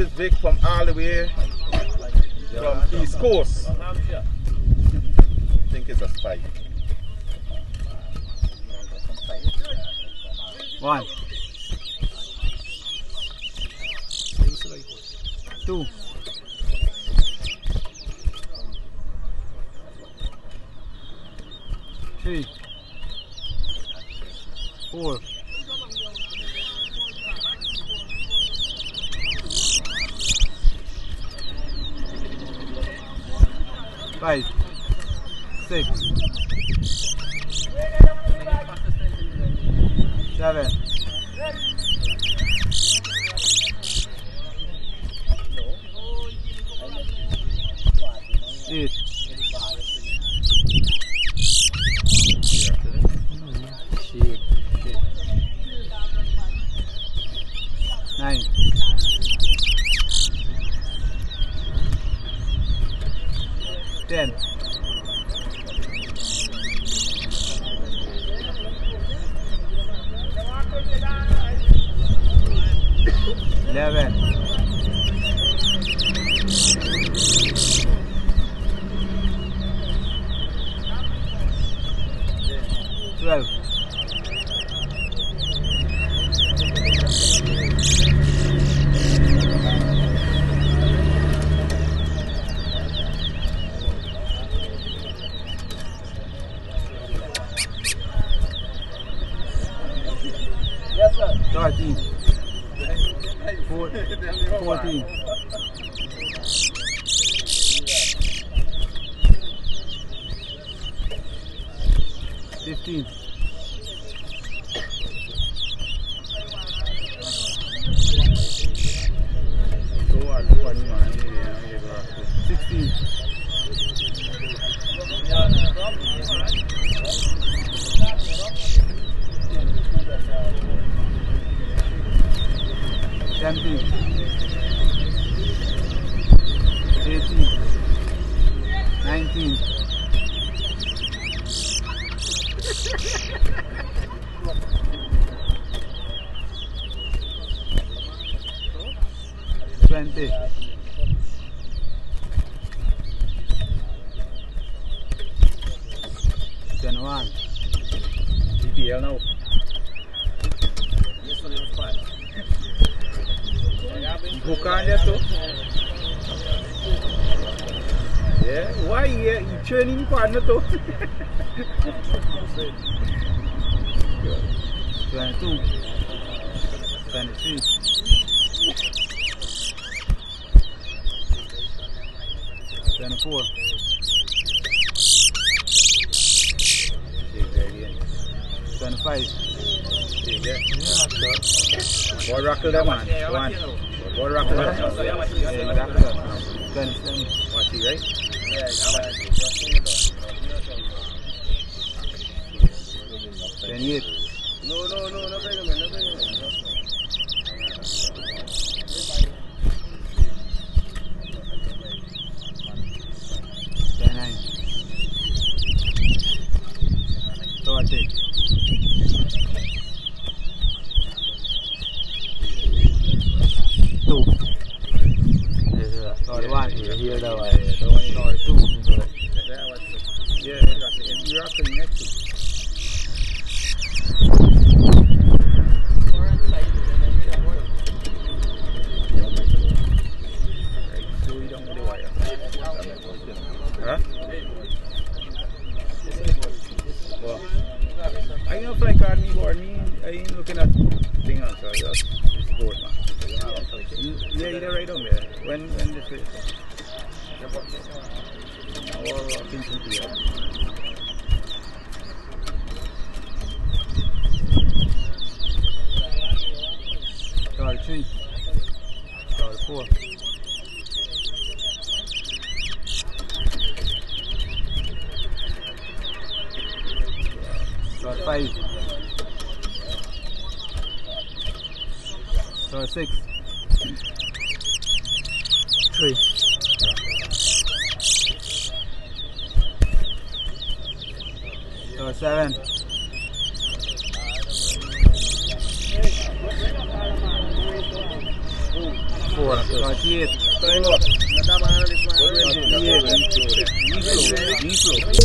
is Vick from all the way from East Coast. I think it's a spike. 1 2 3 4 5 6 7 8 9 10 11 12 13 14 15 16 17 18 19 20 21 PPL now. Bukan dia tu. Yeah, why you training partner tu? 22 23 24 25 Boy rocker that man. One. Boy rocker that. yeah, exactly. 27 Watch it, right? Yeah, 28 No, bring him in. 29 30 2 31 Here the way. 32 Yeah, exactly. And you're rocking next to. Huh? Well, I know fly card me board me. I ain't looking at thing else. So just sport man. Yeah, you're right on there. When this is. All walking through here. Start 3 Start 4 Start 5 Start 6 3 Start 7 4 4, 38. Time up. 38.